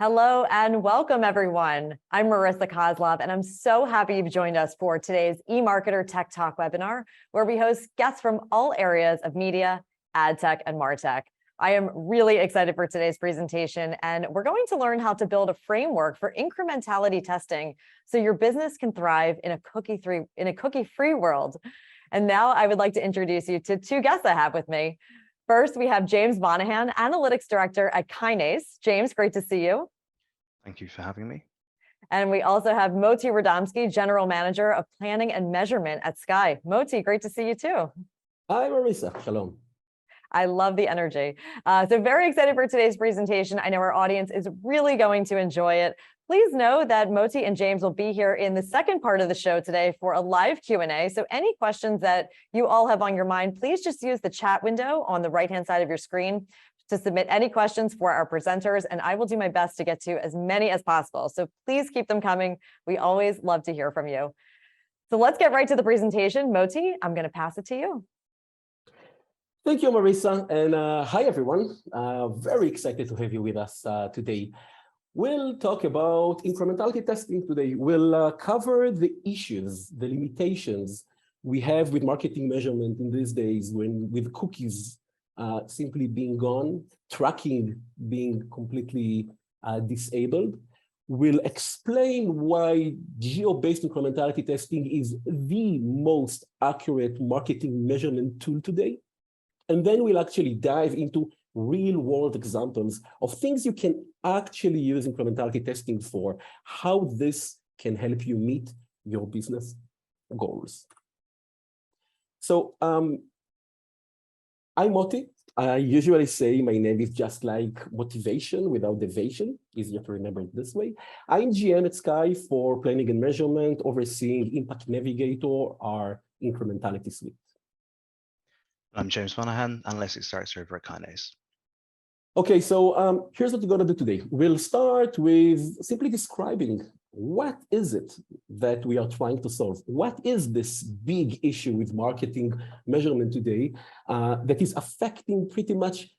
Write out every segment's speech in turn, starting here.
Hello and welcome, everyone. I'm Marissa Kozlov, and I'm so happy you've joined us for today's eMarketer Tech Talk webinar, where we host guests from all areas of media, ad tech, and MarTech. I am really excited for today's presentation, and we're going to learn how to build a framework for incrementality testing so your business can thrive in a cookie-free world. And now I would like to introduce you to two guests I have with me. First, we have James Monahan, Analytics Director at Kinase. James, great to see you. Thank you for having me. And we also have Moti Radomski, General Manager of Planning and Measurement at Skai. Moti, great to see you too. Hi, Marissa. Shalom. I love the energy. So very excited for today's presentation. I know our audience is really going to enjoy it. Please know that Moti and James will be here in the second part of the show today for a live Q&A. So any questions that you all have on your mind, please just use the chat window on the right-hand side of your screen to submit any questions for our presenters, and I will do my best to get to as many as possible. So please keep them coming. We always love to hear from you. So let's get right to the presentation. Moti, I'm going to pass it to you. Thank you, Marissa, and hi, everyone. Very excited to have you with us today. We'll talk about incrementality testing today. We'll cover the issues, the limitations we have with marketing measurement in these days with cookies simply being gone, tracking being completely disabled. We'll explain why geo-based incrementality testing is the most accurate marketing measurement tool today. And then we'll actually dive into real-world examples of things you can actually use incrementality testing for, how this can help you meet your business goals. So I'm Moti. I usually say my name is just like motivation without the vation, easier to remember it this way. I'm GM at Skai for planning and measurement, overseeing Impact Navigator, our incrementality suite. I'm James Monahan, Analytics Director over at Kinase. Okay, so here's what we're going to do today. We'll start with simply describing what is it that we are trying to solve? What is this big issue with marketing measurement today that is affecting pretty much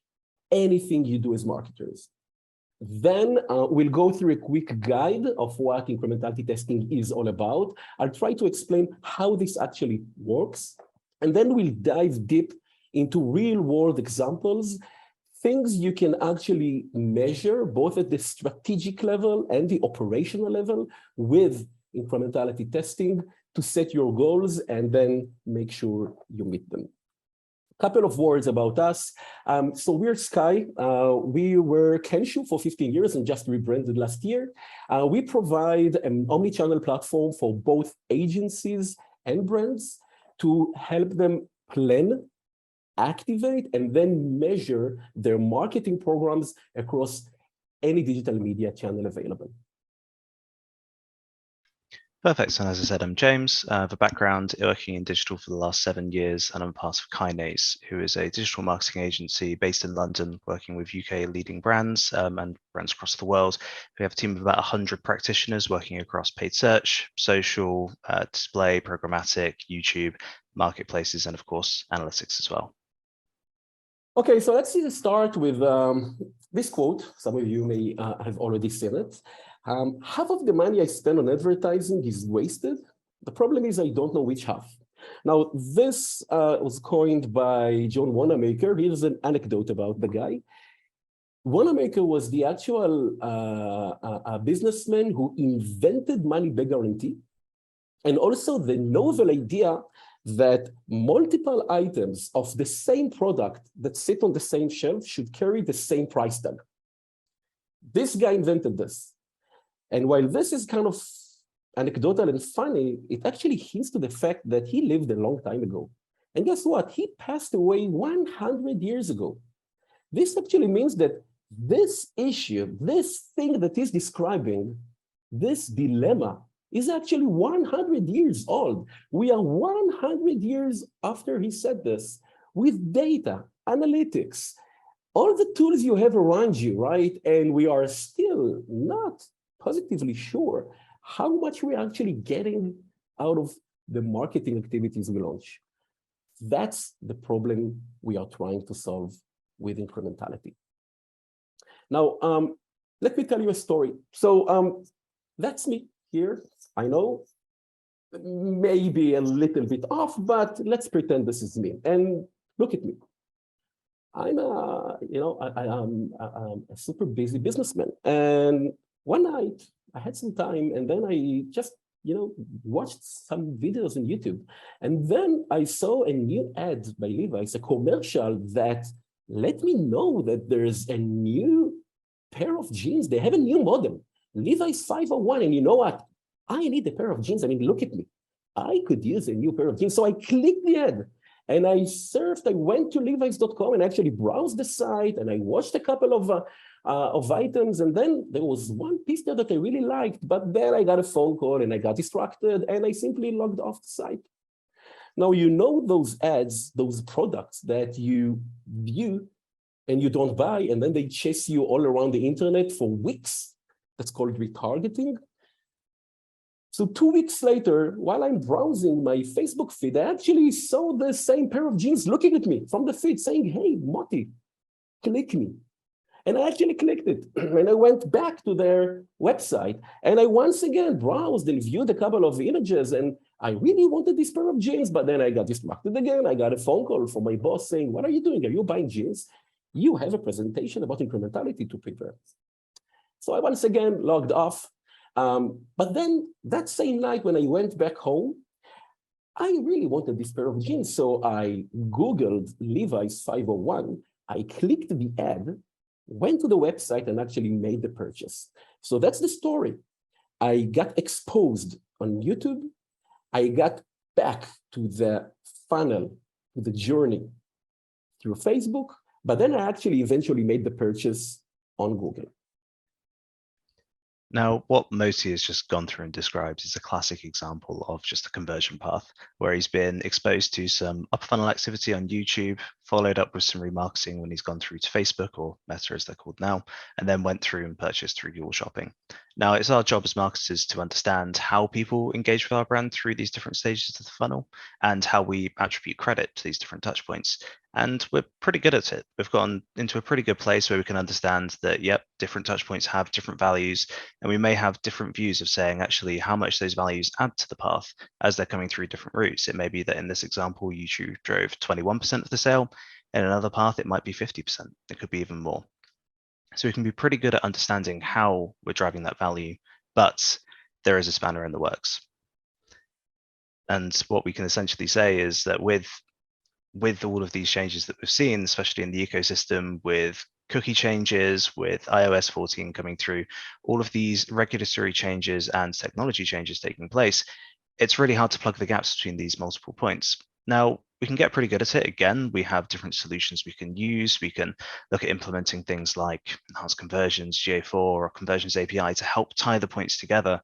anything you do as marketers? Then we'll go through a quick guide of what incrementality testing is all about. I'll try to explain how this actually works. And then we'll dive deep into real-world examples, things you can actually measure both at the strategic level and the operational level with incrementality testing to set your goals and then make sure you meet them. A couple of words about us. So we're Skai. We were Kenshoo for 15 years and just rebranded last year. We provide an omni-channel platform for both agencies and brands to help them plan, activate, and then measure their marketing programs across any digital media channel available. Perfect. And as I said, I'm James. I have a background working in digital for the last 7 years, and I'm part of Kinase, who is a digital marketing agency based in London, working with UK leading brands and brands across the world. We have a team of about 100 practitioners working across paid search, social, display, programmatic, YouTube, marketplaces, and of course, analytics as well. Okay, so let's start with this quote. Some of you may have already seen it. Half of the money I spend on advertising is wasted. The problem is I don't know which half. Now, this was coined by John Wanamaker. Here's an anecdote about the guy. Wanamaker was the actual businessman who invented money-back guarantee, and also the novel idea that multiple items of the same product that sit on the same shelf should carry the same price tag. This guy invented this. And while this is kind of anecdotal and funny, it actually hints to the fact that he lived a long time ago. And guess what? He passed away 100 years ago. This actually means that this issue, this thing that he's describing, this dilemma, is actually 100 years old. We are 100 years after he said this, with data, analytics, all the tools you have around you, right? And we are still not positively sure how much we're actually getting out of the marketing activities we launch. That's the problem we are trying to solve with incrementality. Now, let me tell you a story. So that's me here. I know, maybe a little bit off, but let's pretend this is me. And look at me. I'm I'm a super busy businessman. And one night I had some time, and then I just watched some videos on YouTube. And then I saw a new ad by Levi's, a commercial that let me know that there's a new pair of jeans. They have a new model, Levi's 501. And you know what? I need a pair of jeans. I mean, look at me. I could use a new pair of jeans. So I clicked the ad and I surfed. I went to Levi's.com and actually browsed the site, and I watched a couple of items. And then there was one piece there that I really liked, but then I got a phone call and I got distracted and I simply logged off the site. Now, you know those ads, those products that you view and you don't buy, and then they chase you all around the internet for weeks. That's called retargeting. So 2 weeks later, while I'm browsing my Facebook feed, I actually saw the same pair of jeans looking at me from the feed saying, hey, Moti, click me. And I actually clicked it. And I went back to their website and I once again browsed and viewed a couple of images, and I really wanted this pair of jeans, but then I got distracted again. I got a phone call from my boss saying, what are you doing? Are you buying jeans? You have a presentation about incrementality to prepare. So I once again logged off. But then that same night when I went back home, I really wanted this pair of jeans. So I Googled Levi's 501. I clicked the ad, went to the website, and actually made the purchase. So that's the story. I got exposed on YouTube. I got back to the funnel, to the journey through Facebook, but then I actually eventually made the purchase on Google. Now, what Moti has just gone through and described is a classic example of just a conversion path where he's been exposed to some upper funnel activity on YouTube, followed up with some remarketing when he's gone through to Facebook, or Meta as they're called now, and then went through and purchased through Google Shopping. Now, it's our job as marketers to understand how people engage with our brand through these different stages of the funnel and how we attribute credit to these different touch points. And we're pretty good at it. We've gotten into a pretty good place where we can understand that, yep, different touch points have different values, and we may have different views of saying actually how much those values add to the path as they're coming through different routes. It may be that in this example, YouTube drove 21% of the sale. In another path, it might be 50%. It could be even more. So we can be pretty good at understanding how we're driving that value, but there is a spanner in the works. And what we can essentially say is that with all of these changes that we've seen, especially in the ecosystem, with cookie changes, with iOS 14 coming through, all of these regulatory changes and technology changes taking place, it's really hard to plug the gaps between these multiple points. Now, we can get pretty good at it. Again, we have different solutions we can use. We can look at implementing things like enhanced conversions, GA4, or conversions API to help tie the points together.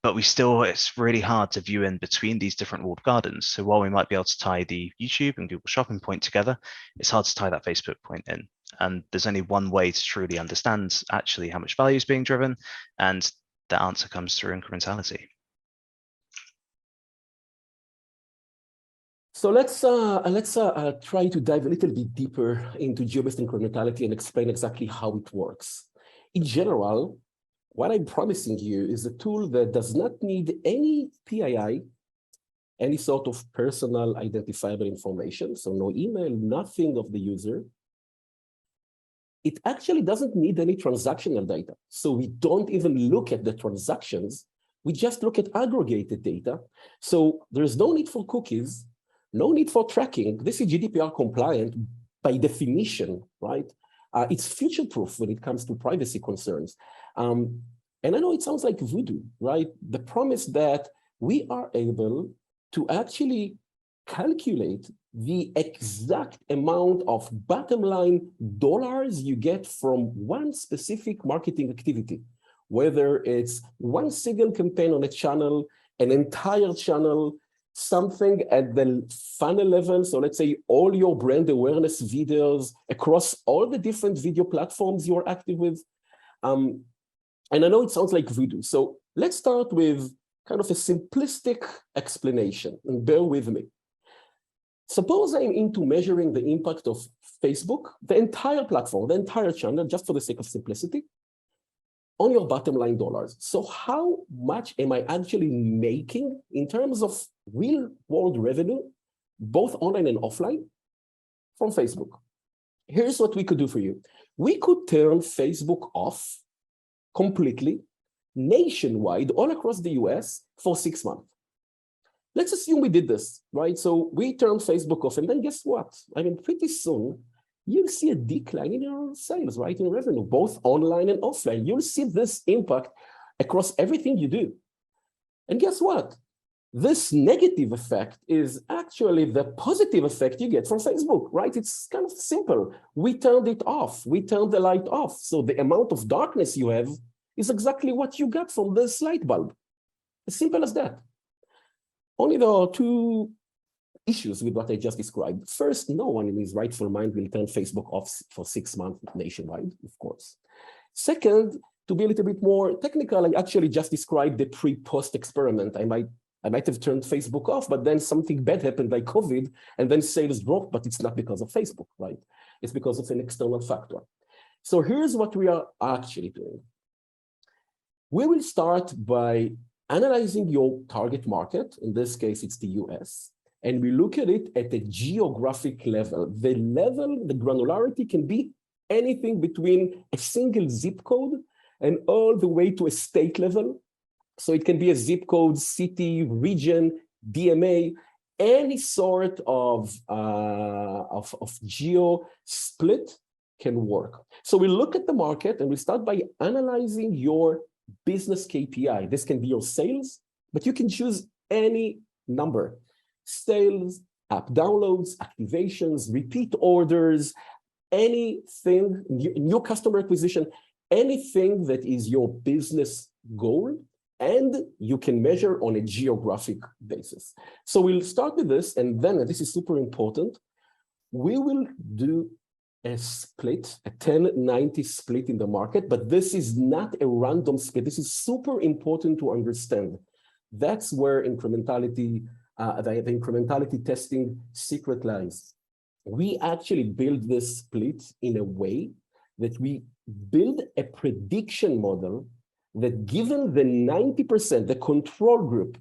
But it's really hard to view in between these different walled gardens. So while we might be able to tie the YouTube and Google Shopping point together, it's hard to tie that Facebook point in. And there's only one way to truly understand actually how much value is being driven. And the answer comes through incrementality. So let's try to dive a little bit deeper into geo-based incrementality and explain exactly how it works. In general, what I'm promising you is a tool that does not need any PII, any sort of personal identifiable information, so no email, nothing of the user. It actually doesn't need any transactional data. So we don't even look at the transactions. We just look at aggregated data. So there's no need for cookies, no need for tracking. This is GDPR compliant by definition, right? It's future-proof when it comes to privacy concerns. And I know it sounds like voodoo, right? The promise that we are able to actually calculate the exact amount of bottom line dollars you get from one specific marketing activity, whether it's one single campaign on a channel, an entire channel, something at the funnel level. So let's say all your brand awareness videos across all the different video platforms you're active with. And I know it sounds like voodoo. So let's start with kind of a simplistic explanation, and bear with me. Suppose I'm into measuring the impact of Facebook, the entire platform, the entire channel, just for the sake of simplicity. on your bottom line dollars. So how much am I actually making in terms of real world revenue, both online and offline, from Facebook? Here's what we could do for you. We could turn Facebook off completely, nationwide, all across the US for 6 months. Let's assume we did this, right? So we turned Facebook off, and then guess what? I mean, pretty soon, you'll see a decline in your sales, right? In revenue, both online and offline. You'll see this impact across everything you do. And guess what? This negative effect is actually the positive effect you get from Facebook, right? It's kind of simple. We turned it off. We turned the light off. So the amount of darkness you have is exactly what you got from this light bulb. As simple as that. Only there are two issues with what I just described. First, no one in his rightful mind will turn Facebook off for 6 months nationwide, of course. Second, to be a little bit more technical, I actually just described the pre-post experiment. I might have turned Facebook off, but then something bad happened like COVID, and then sales dropped, but it's not because of Facebook, right? It's because of an external factor. So here's what we are actually doing. We will start by analyzing your target market. In this case, it's the US. And we look at it at a geographic level. The granularity can be anything between a single zip code and all the way to a state level. So it can be a zip code, city, region, DMA, any sort of geo split can work. So we look at the market and we start by analyzing your business KPI. This can be your sales, but you can choose any number. Sales, app downloads, activations, repeat orders, anything, new customer acquisition, anything that is your business goal, and you can measure on a geographic basis. So we'll start with this, and then, and this is super important, we will do a split, a 10-90 split in the market, but this is not a random split. This is super important to understand. That's where incrementality, the incrementality testing secret lies. We actually build this split in a way that we build a prediction model that, given the 90%, the control group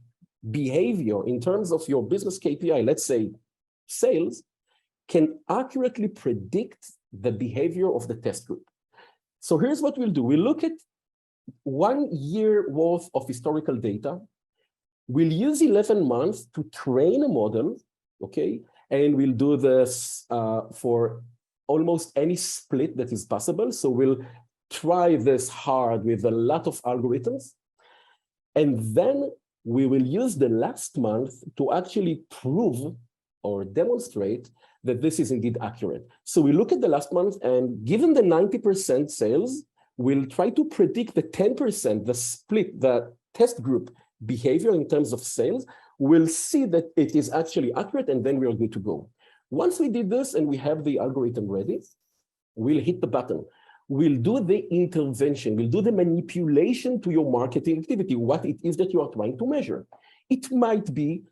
behavior in terms of your business KPI, let's say sales, can accurately predict the behavior of the test group. So here's what we'll do. We'll look at 1 year worth of historical data. We'll use 11 months to train a model, okay? And we'll do this for almost any split that is possible. So we'll try this hard with a lot of algorithms. And then we will use the last month to actually prove or demonstrate that this is indeed accurate. So we look at the last month, and given the 90% sales, we'll try to predict the 10%, the split, the test group behavior in terms of sales. We'll see that it is actually accurate, and then we are good to go. Once we did this and we have the algorithm ready, we'll hit the button. We'll do the intervention. We'll do the manipulation to your marketing activity, what it is that you are trying to measure. It might be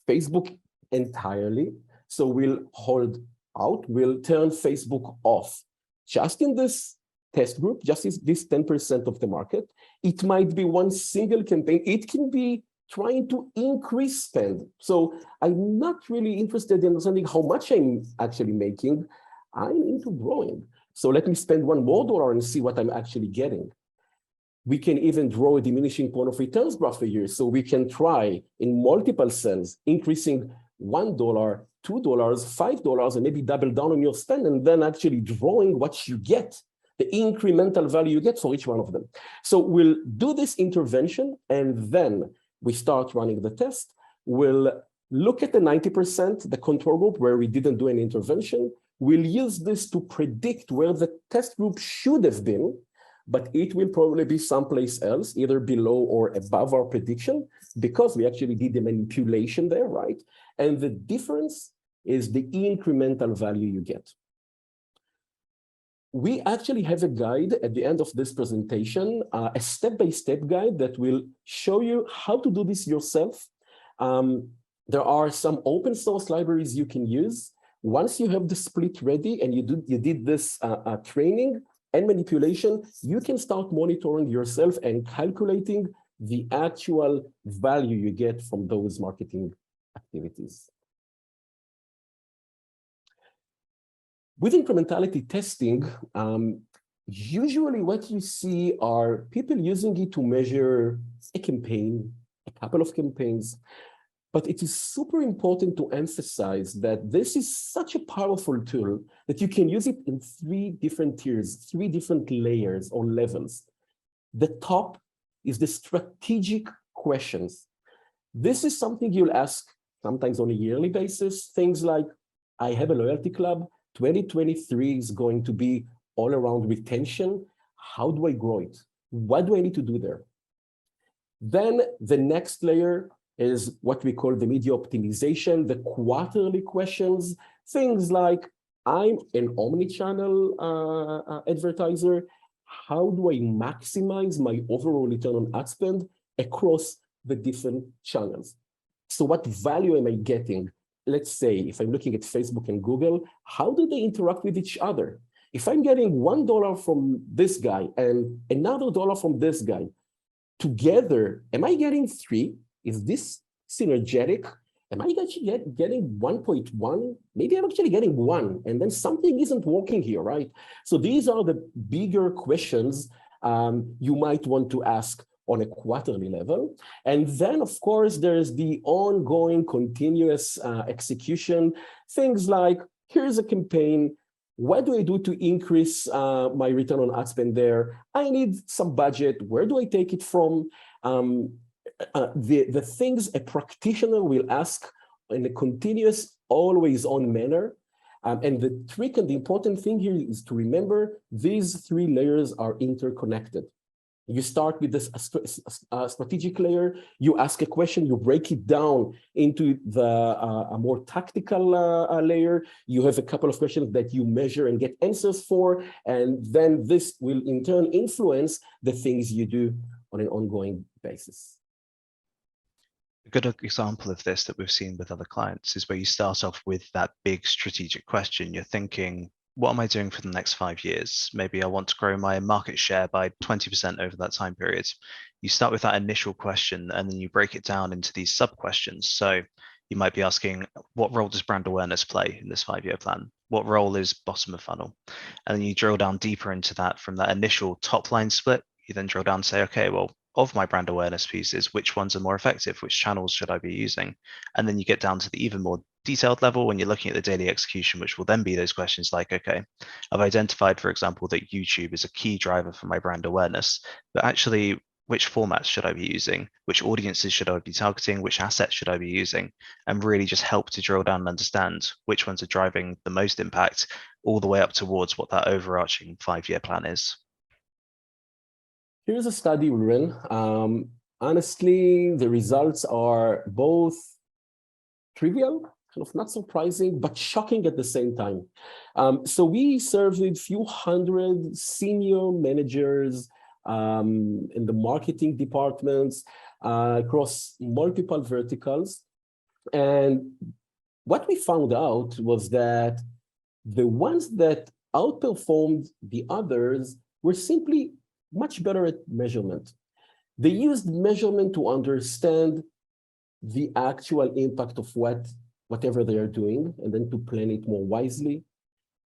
Facebook entirely. So we'll hold out, we'll turn Facebook off. Just in this test group, just this 10% of the market, it might be one single campaign. It can be trying to increase spend. So I'm not really interested in understanding how much I'm actually making. I'm into growing. So let me spend $1 more and see what I'm actually getting. We can even draw a diminishing point of returns graph for you. So we can try in multiple cells, increasing $1, $2, $5, and maybe double down on your spend, and then actually drawing what you get, the incremental value you get for each one of them. So we'll do this intervention, and then we start running the test. We'll look at the 90%, the control group where we didn't do any intervention. We'll use this to predict where the test group should have been, but it will probably be someplace else, either below or above our prediction, because we actually did the manipulation there, right? And the difference is the incremental value you get. We actually have a guide at the end of this presentation, a step-by-step guide that will show you how to do this yourself. There are some open source libraries you can use. Once you have the split ready and you did this training, and manipulation, you can start monitoring yourself and calculating the actual value you get from those marketing activities. With incrementality testing, usually what you see are people using it to measure a campaign, a couple of campaigns. But it is super important to emphasize that this is such a powerful tool that you can use it in 3 different tiers, 3 different layers or levels. The top is the strategic questions. This is something you'll ask sometimes on a yearly basis. Things like, I have a loyalty club. 2023 is going to be all around retention. How do I grow it? What do I need to do there? Then the next layer is what we call the media optimization, the quarterly questions, things like, I'm an omni-channel advertiser. How do I maximize my overall return on ad spend across the different channels? So what value am I getting? Let's say if I'm looking at Facebook and Google, how do they interact with each other? If I'm getting $1 from this guy and another $1 from this guy, together, am I getting 3? Is this synergetic? Am I actually getting 1.1? Maybe I'm actually getting 1, and then something isn't working here, right? So these are the bigger questions you might want to ask on a quarterly level. And then, of course, there's the ongoing continuous execution. Things like, here's a campaign. What do I do to increase my return on ad spend there? I need some budget. Where do I take it from? The things a practitioner will ask in a continuous, always-on manner. And the trick and the important thing here is to remember these 3 layers are interconnected. You start with this strategic layer, you ask a question, you break it down into the a more tactical layer. You have a couple of questions that you measure and get answers for, and then this will in turn influence the things you do on an ongoing basis. A good example of this that we've seen with other clients is where you start off with that big strategic question. You're thinking, what am I doing for the next 5 years? Maybe I want to grow my market share by 20% over that time period. You start with that initial question and then you break it down into these sub questions. So you might be asking, what role does brand awareness play in this 5-year plan? What role is bottom of funnel? And then you drill down deeper into that from that initial top line split. You then drill down and say, okay, well, of my brand awareness pieces, which ones are more effective? Which channels should I be using? And then you get down to the even more detailed level when you're looking at the daily execution, which will then be those questions like, okay, I've identified, for example, that YouTube is a key driver for my brand awareness, but actually, which formats should I be using? Which audiences should I be targeting? Which assets should I be using? And really just help to drill down and understand which ones are driving the most impact all the way up towards what that overarching 5-year plan is. Here's a study we ran. Honestly, the results are both trivial, kind of not surprising, but shocking at the same time. So we surveyed a few hundred senior managers in the marketing departments across multiple verticals. And what we found out was that the ones that outperformed the others were simply much better at measurement. They used measurement to understand the actual impact of whatever they are doing, and then to plan it more wisely.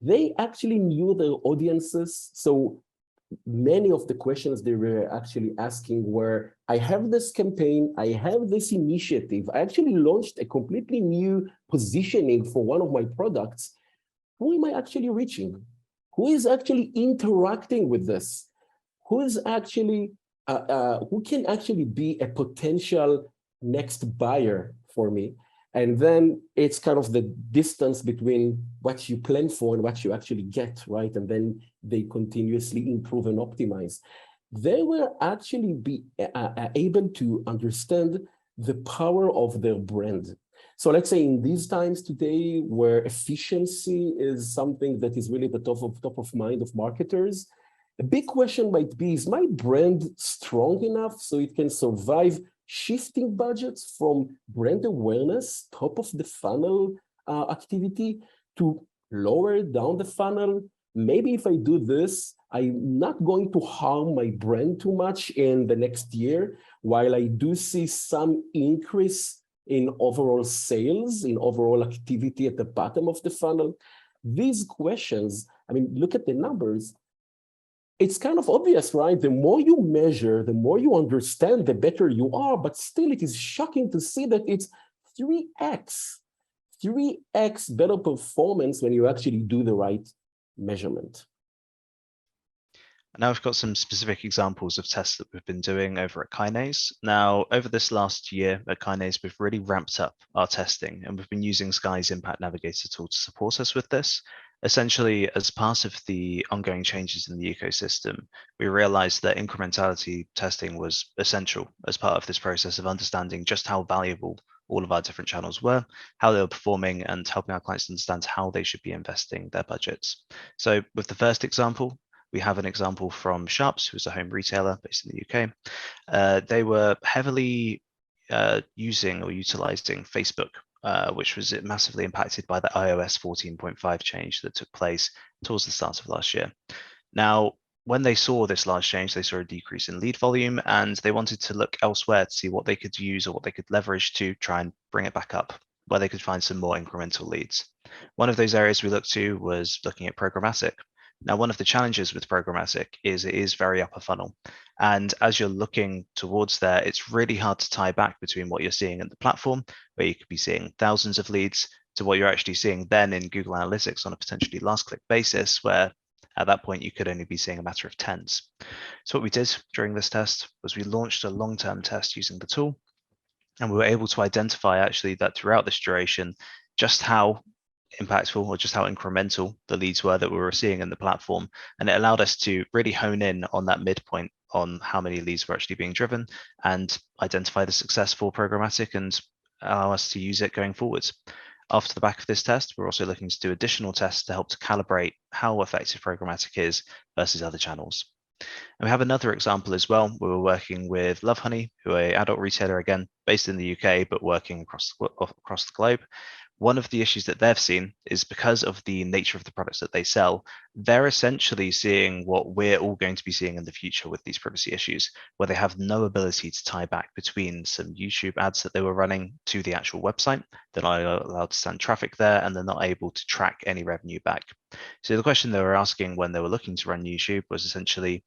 They actually knew their audiences. So many of the questions they were actually asking were, I have this campaign, I have this initiative, I actually launched a completely new positioning for one of my products. Who am I actually reaching? Who is actually interacting with this? Who is actually, who can actually be a potential next buyer for me? And then it's kind of the distance between what you plan for and what you actually get, right? And then they continuously improve and optimize. They were actually able to understand the power of their brand. So let's say in these times today, where efficiency is something that is really the top of mind of marketers, a big question might be, is my brand strong enough so it can survive shifting budgets from brand awareness, top of the funnel activity, to lower down the funnel? Maybe if I do this, I'm not going to harm my brand too much in the next year, while I do see some increase in overall sales, in overall activity at the bottom of the funnel. These questions, I mean, look at the numbers. It's kind of obvious, right? The more you measure, the more you understand, the better you are. But still, it is shocking to see that it's 3x better performance when you actually do the right measurement. Now we've got some specific examples of tests that we've been doing over at Kinase. Now, over this last year at Kinase, we've really ramped up our testing, and we've been using Skai's Impact Navigator tool to support us with this. Essentially, as part of the ongoing changes in the ecosystem, we realized that incrementality testing was essential as part of this process of understanding just how valuable all of our different channels were, how they were performing, and helping our clients understand how they should be investing their budgets. So with the first example, we have an example from Sharps, who's a home retailer based in the UK. They were heavily using or utilizing Facebook, which was massively impacted by the iOS 14.5 change that took place towards the start of last year. Now, when they saw this large change, they saw a decrease in lead volume, and they wanted to look elsewhere to see what they could use or what they could leverage to try and bring it back up, where they could find some more incremental leads. One of those areas we looked to was looking at programmatic. Now, one of the challenges with programmatic is it is very upper funnel. And as you're looking towards there, it's really hard to tie back between what you're seeing in the platform, where you could be seeing thousands of leads, to what you're actually seeing then in Google Analytics on a potentially last click basis, where at that point you could only be seeing a matter of tens. So what we did during this test was we launched a long-term test using the tool, and we were able to identify actually that throughout this duration, just how impactful or just how incremental the leads were that we were seeing in the platform. And it allowed us to really hone in on that midpoint on how many leads were actually being driven and identify the successful programmatic and allow us to use it going forwards. After the back of this test, we're also looking to do additional tests to help to calibrate how effective programmatic is versus other channels. And we have another example as well. We were working with Lovehoney, who are an adult retailer, again, based in the UK, but working across the globe. One of the issues that they've seen is because of the nature of the products that they sell, they're essentially seeing what we're all going to be seeing in the future with these privacy issues, where they have no ability to tie back between some YouTube ads that they were running to the actual website. They're not allowed to send traffic there, and they're not able to track any revenue back. So the question they were asking when they were looking to run YouTube was essentially,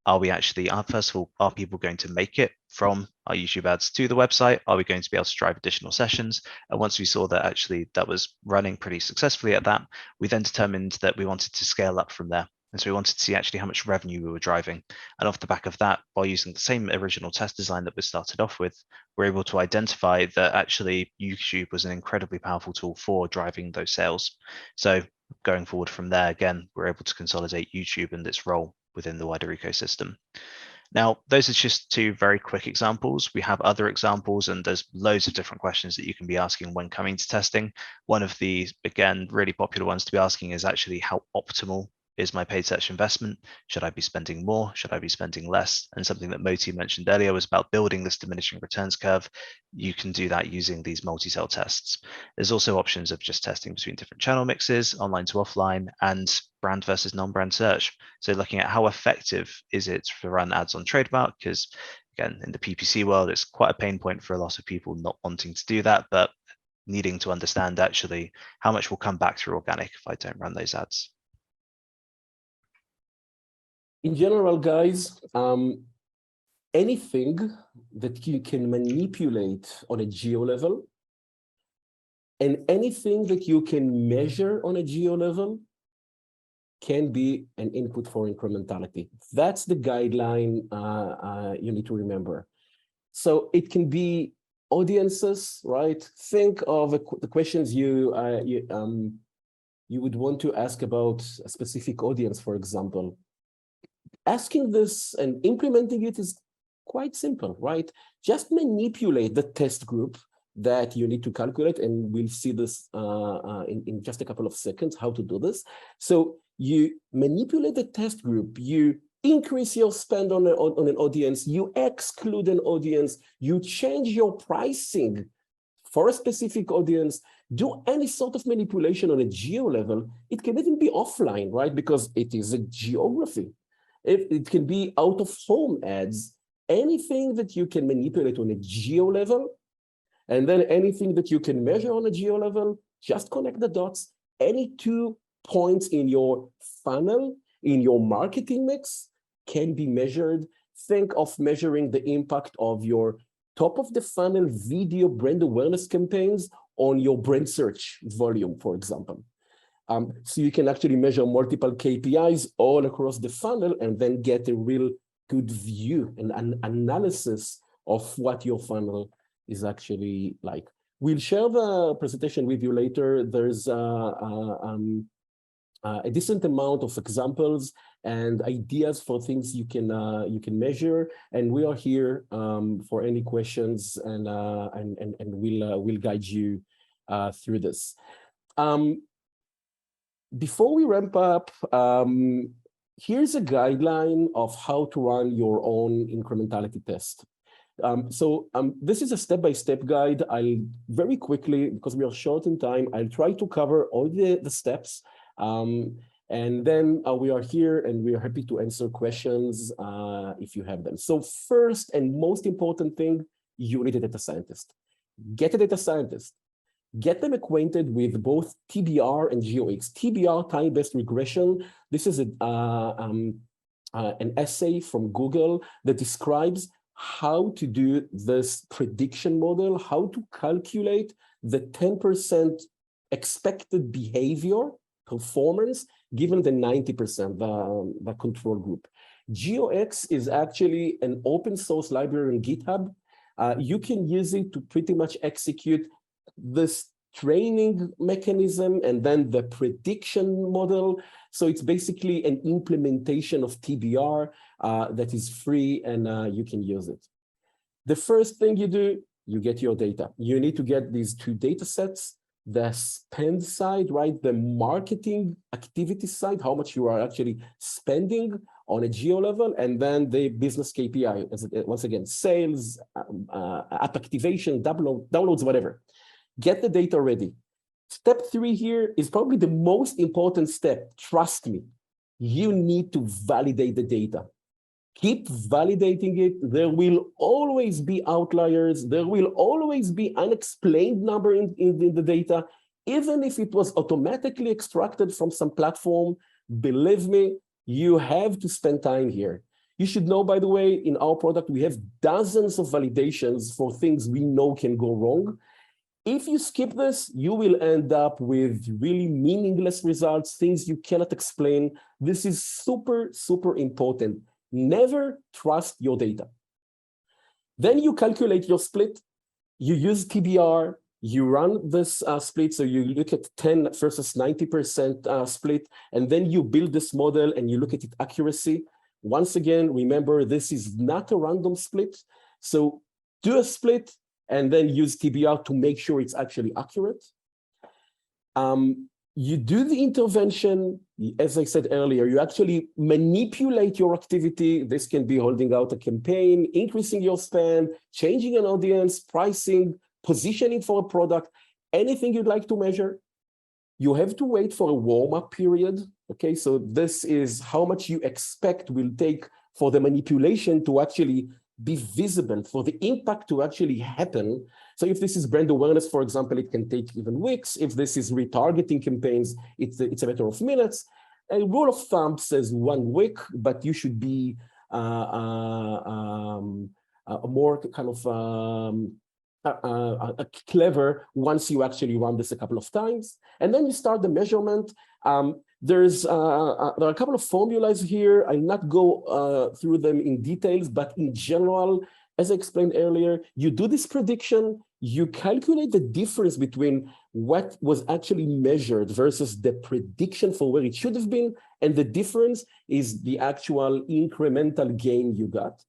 are we actually, first of all, are people going to make it from our YouTube ads to the website? Are we going to be able to drive additional sessions? And once we saw that actually that was running pretty successfully at that, we then determined that we wanted to scale up from there. And so we wanted to see actually how much revenue we were driving. And off the back of that, by using the same original test design that we started off with, we're able to identify that actually YouTube was an incredibly powerful tool for driving those sales. So going forward from there, again, we're able to consolidate YouTube and its role within the wider ecosystem. Now, those are just two very quick examples. We have other examples, and there's loads of different questions that you can be asking when coming to testing. One of the, again, really popular ones to be asking is actually how optimal is my paid search investment? Should I be spending more? Should I be spending less? And something that Moti mentioned earlier was about building this diminishing returns curve. You can do that using these multi-cell tests. There's also options of just testing between different channel mixes, online to offline, and brand versus non-brand search. So looking at how effective is it to run ads on trademark, because again, in the PPC world, it's quite a pain point for a lot of people not wanting to do that, but needing to understand actually how much will come back through organic if I don't run those ads. In general, guys, anything that you can manipulate on a geo level and anything that you can measure on a geo level can be an input for incrementality. That's the guideline you need to remember. So it can be audiences, right? Think of the questions you would want to ask about a specific audience, for example. Asking this and implementing it is quite simple, right? Just manipulate the test group that you need to calculate, and we'll see this in just a couple of seconds, how to do this. So you manipulate the test group, you increase your spend on an audience, you exclude an audience, you change your pricing for a specific audience, do any sort of manipulation on a geo level. It can even be offline, right? Because it is a geography. If it can be out-of-home ads, anything that you can manipulate on a geo level, and then anything that you can measure on a geo level, just connect the dots. Any 2 points in your funnel, in your marketing mix, can be measured. Think of measuring the impact of your top of the funnel video brand awareness campaigns on your brand search volume, for example. So you can actually measure multiple KPIs all across the funnel and then get a real good view and an analysis of what your funnel is actually like. We'll share the presentation with you later. There's a decent amount of examples and ideas for things you can measure, and we are here for any questions, and we'll guide you through this. Before we ramp up, here's a guideline of how to run your own incrementality test. This is a step-by-step guide. I'll very quickly, because we are short in time, I'll try to cover all the steps. And then we are here and we are happy to answer questions if you have them. So first and most important thing, you need a data scientist. Get a data scientist. Get them acquainted with both TBR and GeoX. TBR, time-based regression. This is an essay from Google that describes how to do this prediction model, how to calculate the 10% expected behavior performance given the 90%, the control group. GeoX is actually an open source library on GitHub. You can use it to pretty much execute this training mechanism and then the prediction model. So it's basically an implementation of TBR that is free, and you can use it. The first thing you do, you get your data. You need to get these 2 data sets, the spend side, right? The marketing activity side, how much you are actually spending on a geo level, and then the business KPI, once again, sales, app activation, downloads, whatever. Get the data ready. Step 3 here is probably the most important step. Trust me, you need to validate the data. Keep validating it. There will always be outliers. There will always be unexplained number in the data. Even if it was automatically extracted from some platform, believe me, you have to spend time here. You should know, by the way, in our product, we have dozens of validations for things we know can go wrong. If you skip this, you will end up with really meaningless results, things you cannot explain. This is super, super important. Never trust your data. Then you calculate your split. You use TBR. You run this split. So you look at 10 versus 90% split. And then you build this model and you look at its accuracy. Once again, remember, this is not a random split. So do a split and then use TBR to make sure it's actually accurate. You do the intervention, as I said earlier, you actually manipulate your activity. This can be holding out a campaign, increasing your spend, changing an audience, pricing, positioning for a product, anything you'd like to measure. You have to wait for a warm-up period. Okay, so this is how much you expect will take for the manipulation to actually be visible, for the impact to actually happen. So if this is brand awareness, for example, it can take even weeks. If this is retargeting campaigns, it's a matter of minutes. A rule of thumb says 1 week, but you should be more kind of clever once you actually run this a couple of times. And then you start the measurement. There are a couple of formulas here. I'll not go through them in details, but in general, as I explained earlier, you do this prediction, you calculate the difference between what was actually measured versus the prediction for where it should have been, and the difference is the actual incremental gain you got.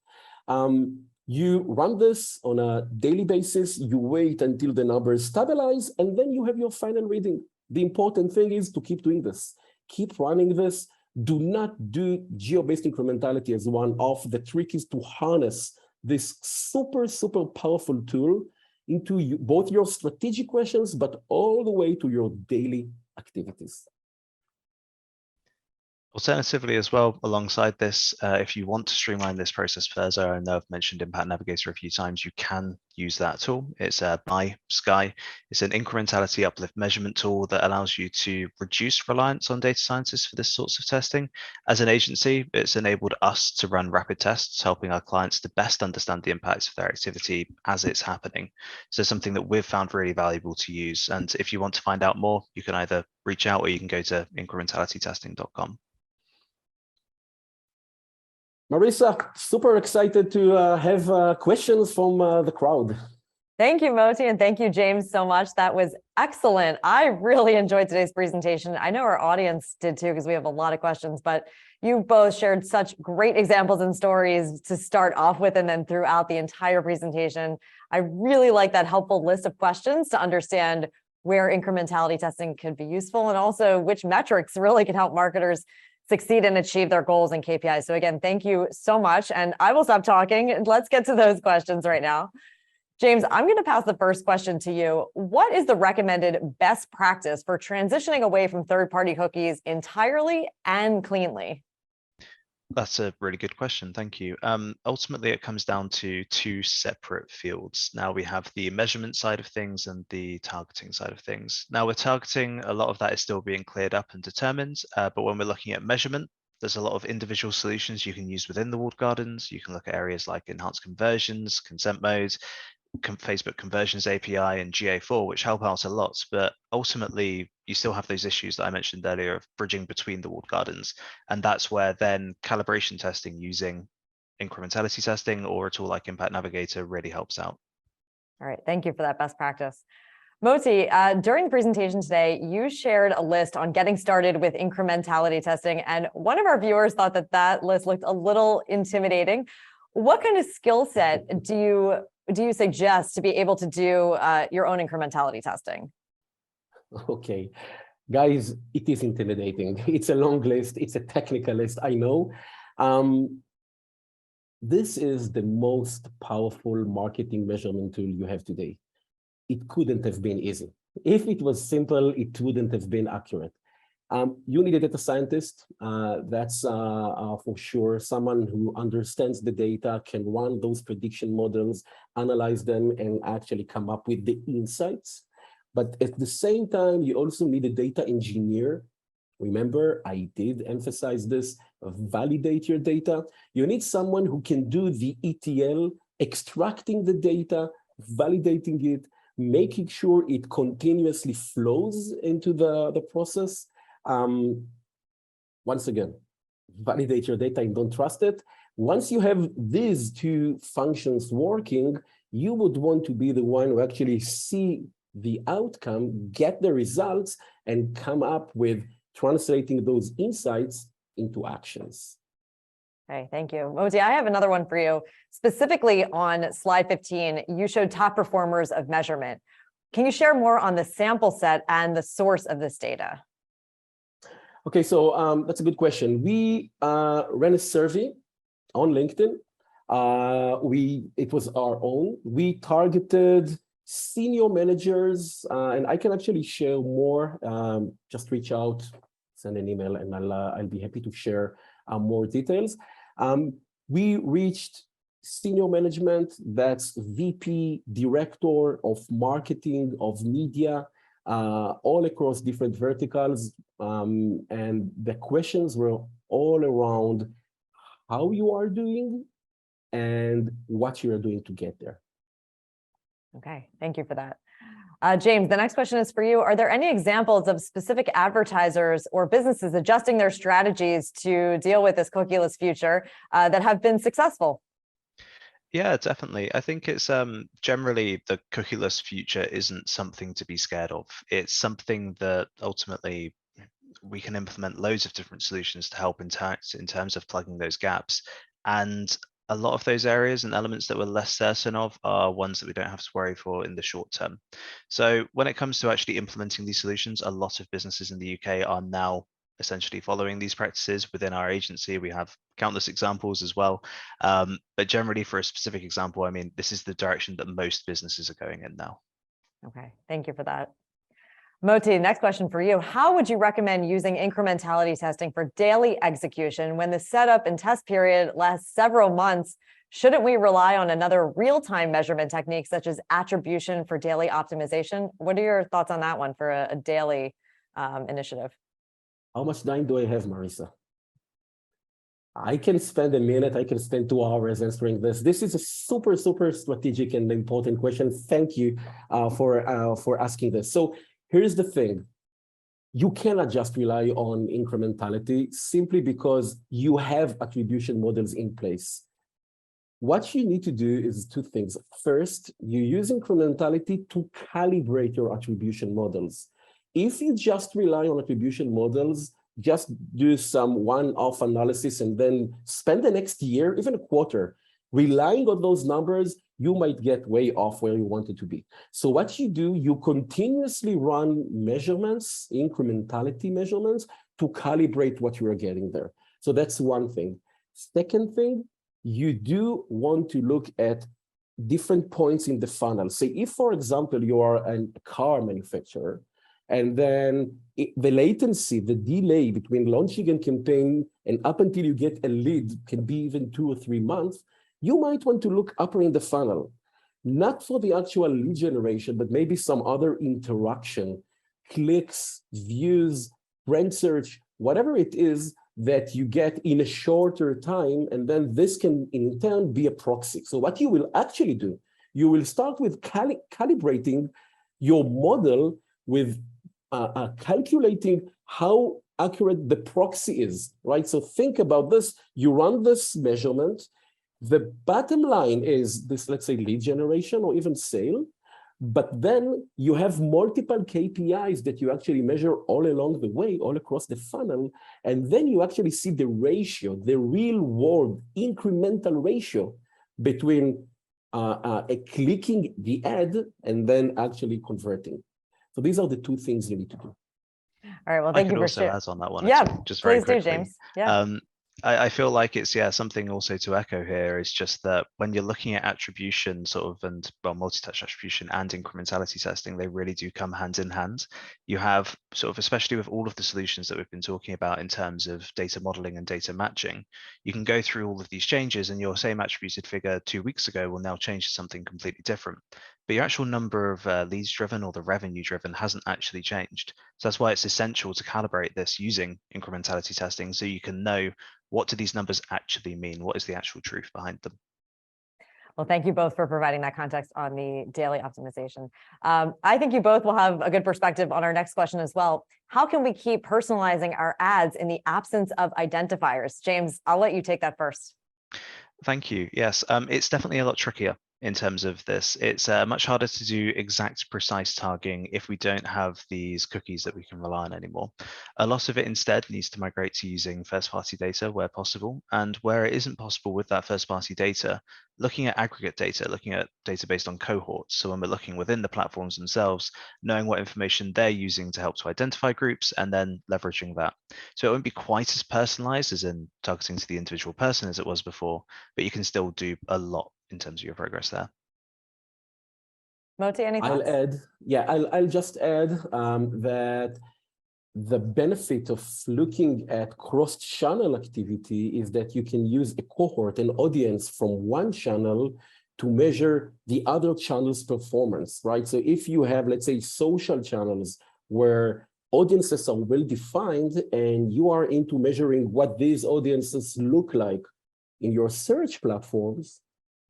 You run this on a daily basis, you wait until the numbers stabilize, and then you have your final reading. The important thing is to keep doing this. Keep running this. Do not do geo-based incrementality as one-off. The trick is to harness this super, super powerful tool into both your strategic questions, but all the way to your daily activities. Alternatively, as well, alongside this, if you want to streamline this process further, I know I've mentioned Impact Navigator a few times, you can use that tool. It's by Skai. It's an incrementality uplift measurement tool that allows you to reduce reliance on data scientists for this sorts of testing. As an agency, it's enabled us to run rapid tests, helping our clients to best understand the impacts of their activity as it's happening. So something that we've found really valuable to use. And if you want to find out more, you can either reach out or you can go to incrementalitytesting.com. Marissa, super excited to have questions from the crowd. Thank you, Moti, and thank you, James, so much. That was excellent. I really enjoyed today's presentation. I know our audience did too, because we have a lot of questions, but you both shared such great examples and stories to start off with and then throughout the entire presentation. I really like that helpful list of questions to understand where incrementality testing could be useful and also which metrics really can help marketers succeed and achieve their goals and KPIs. So again, thank you so much. And I will stop talking and let's get to those questions right now. James, I'm going to pass the first question to you. What is the recommended best practice for transitioning away from third-party cookies entirely and cleanly? That's a really good question. Thank you. Ultimately, it comes down to two separate fields. Now we have the measurement side of things and the targeting side of things. Now with targeting, a lot of that is still being cleared up and determined. But when we're looking at measurement, there's a lot of individual solutions you can use within the walled gardens. You can look at areas like enhanced conversions, consent mode, Facebook Conversions API and GA4, which help out a lot, but ultimately you still have those issues that I mentioned earlier of bridging between the walled gardens. And that's where then calibration testing using incrementality testing or a tool like Impact Navigator really helps out. All right, thank you for that best practice. Moti, during the presentation today, you shared a list on getting started with incrementality testing, and one of our viewers thought that that list looked a little intimidating. What kind of skill set do you suggest to be able to do your own incrementality testing? Okay, guys, it is intimidating. It's a long list. It's a technical list, I know. This is the most powerful marketing measurement tool you have today. It couldn't have been easy. If it was simple, it wouldn't have been accurate. You need a data scientist, that's for sure, someone who understands the data, can run those prediction models, analyze them, and actually come up with the insights. But at the same time, you also need a data engineer. Remember, I did emphasize this, validate your data. You need someone who can do the ETL, extracting the data, validating it, making sure it continuously flows into the process. Once again, validate your data and don't trust it. Once you have these two functions working, you would want to be the one who actually see the outcome, get the results, and come up with translating those insights into actions. Okay, thank you. Moti, I have another one for you. Specifically on slide 15, you showed top performers of measurement. Can you share more on the sample set and the source of this data? Okay, so that's a good question. We ran a survey on LinkedIn. It was our own. We targeted senior managers, and I can actually share more. Just reach out, send an email, and I'll be happy to share more details. We reached senior management, that's VP, director of marketing, of media, all across different verticals. And the questions were all around how you are doing and what you are doing to get there. Okay, thank you for that. James, the next question is for you. Are there any examples of specific advertisers or businesses adjusting their strategies to deal with this cookieless future that have been successful? Yeah, definitely. I think it's generally the cookieless future isn't something to be scared of. It's something that ultimately we can implement loads of different solutions to help in terms of plugging those gaps. And a lot of those areas and elements that we're less certain of are ones that we don't have to worry for in the short term. So when it comes to actually implementing these solutions, a lot of businesses in the UK are now essentially following these practices within our agency. We have countless examples as well. But generally for a specific example, I mean, this is the direction that most businesses are going in now. Okay, thank you for that. Moti, next question for you. How would you recommend using incrementality testing for daily execution when the setup and test period lasts several months? Shouldn't we rely on another real-time measurement technique such as attribution for daily optimization? What are your thoughts on that one for a daily initiative? How much time do I have, Marissa? I can spend a minute, I can spend 2 hours answering this. This is a super, super strategic and important question. Thank you for asking this. So here's the thing. You cannot just rely on incrementality simply because you have attribution models in place. What you need to do is 2 things. First, you use incrementality to calibrate your attribution models. If you just rely on attribution models, just do some one-off analysis and then spend the next year, even a quarter, relying on those numbers, you might get way off where you want it to be. So what you do, you continuously run measurements, incrementality measurements, to calibrate what you are getting there. So that's one thing. Second thing, you do want to look at different points in the funnel. Say if, for example, you are a car manufacturer, and then the latency, the delay between launching a campaign and up until you get a lead can be even 2 or 3 months, you might want to look upper in the funnel, not for the actual lead generation, but maybe some other interaction, clicks, views, brand search, whatever it is that you get in a shorter time, and then this can in turn be a proxy. So what you will actually do, you will start with calibrating your model with calculating how accurate the proxy is, right? So think about this, you run this measurement, the bottom line is this, let's say lead generation or even sale, but then you have multiple KPIs that you actually measure all along the way, all across the funnel, and then you actually see the ratio, the real world incremental ratio between clicking the ad and then actually converting. So these are the 2 things you need to do. All right. Well, thank you for sharing. Add on that one. Yeah, just very please quickly. do, James. Yeah. I feel like it's something also to echo here is just that when you're looking at attribution and multi-touch attribution and incrementality testing, they really do come hand in hand. You have especially with all of the solutions that we've been talking about in terms of data modeling and data matching, you can go through all of these changes and your same attributed figure 2 weeks ago will now change to something completely different. But your actual number of leads driven or the revenue driven hasn't actually changed. So that's why it's essential to calibrate this using incrementality testing so you can know what do these numbers actually mean? What is the actual truth behind them? Well, thank you both for providing that context on the daily optimization. I think you both will have a good perspective on our next question as well. How can we keep personalizing our ads in the absence of identifiers? James, I'll let you take that first. Thank you. Yes, it's definitely a lot trickier in terms of this. It's much harder to do exact, precise targeting if we don't have these cookies that we can rely on anymore. A lot of it instead needs to migrate to using first-party data where possible, and where it isn't possible with that first-party data, looking at aggregate data, looking at data based on cohorts. So when we're looking within the platforms themselves, knowing what information they're using to help to identify groups and then leveraging that. So it won't be quite as personalized as in targeting to the individual person as it was before, but you can still do a lot in terms of your progress there. Moti, any thoughts? I'll just add that the benefit of looking at cross-channel activity is that you can use a cohort, an audience from one channel to measure the other channel's performance, right? So if you have, let's say, social channels where audiences are well-defined and you are into measuring what these audiences look like in your search platforms,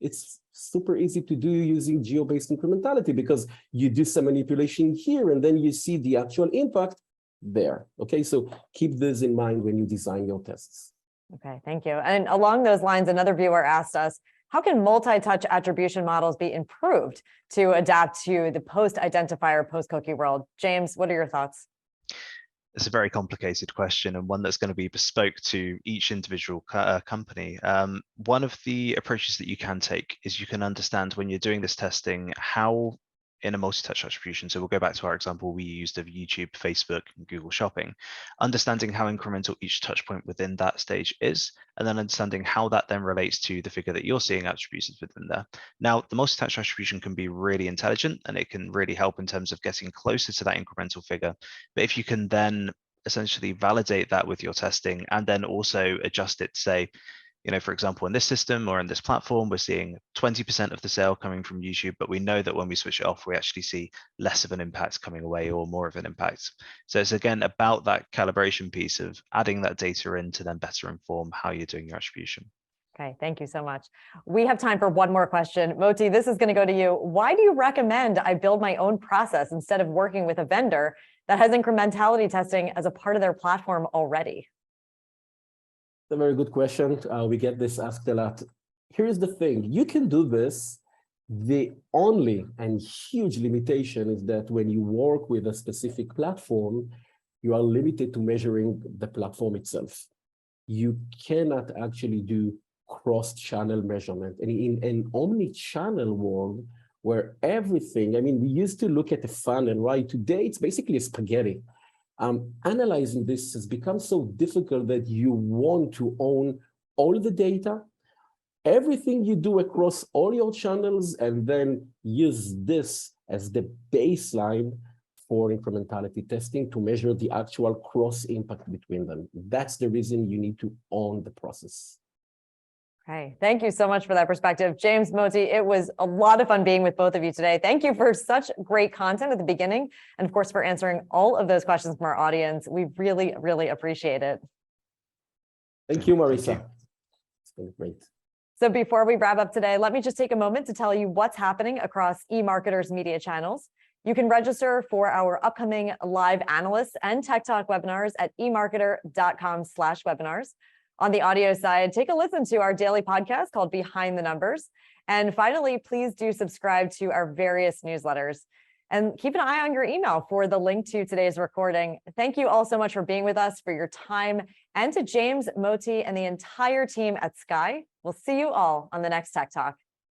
it's super easy to do using geo-based incrementality because you do some manipulation here and then you see the actual impact there. Okay, so keep this in mind when you design your tests. Okay, thank you. And along those lines, another viewer asked us, how can multi-touch attribution models be improved to adapt to the post-identifier, post-cookie world? James, what are your thoughts? It's a very complicated question and one that's going to be bespoke to each individual company. One of the approaches that you can take is you can understand when you're doing this testing how in a multi-touch attribution. So we'll go back to our example we used of YouTube, Facebook, and Google Shopping, understanding how incremental each touch point within that stage is, and then understanding how that then relates to the figure that you're seeing attributed within there. Now, the multi-touch attribution can be really intelligent, and it can really help in terms of getting closer to that incremental figure. But if you can then essentially validate that with your testing and then also adjust it to say, for example, in this system or in this platform, we're seeing 20% of the sale coming from YouTube, but we know that when we switch it off, we actually see less of an impact coming away or more of an impact. So it's again about that calibration piece of adding that data in to then better inform how you're doing your attribution. Okay, thank you so much. We have time for one more question. Moti, this is going to go to you. Why do you recommend I build my own process instead of working with a vendor that has incrementality testing as a part of their platform already? A very good question. We get this asked a lot. Here's the thing. You can do this. The only and huge limitation is that when you work with a specific platform, you are limited to measuring the platform itself. You cannot actually do cross-channel measurement. And in an omni-channel world where everything, we used to look at the funnel, right? Today, it's basically a spaghetti. Analyzing this has become so difficult that you want to own all the data, everything you do across all your channels, and then use this as the baseline for incrementality testing to measure the actual cross impact between them. That's the reason you need to own the process. Okay, thank you so much for that perspective. James, Moti, it was a lot of fun being with both of you today. Thank you for such great content at the beginning, and of course for answering all of those questions from our audience. We really, really appreciate it. Thank you, Marissa. Thank you. It's been great. So before we wrap up today, let me just take a moment to tell you what's happening across eMarketer's media channels. You can register for our upcoming live analyst and Tech Talk webinars at eMarketer.com/webinars. On the audio side, take a listen to our daily podcast called Behind the Numbers. And finally, please do subscribe to our various newsletters. And keep an eye on your email for the link to today's recording. Thank you all so much for being with us, for your time, and to James, Moti, and the entire team at Skai. We'll see you all on the next Tech Talk.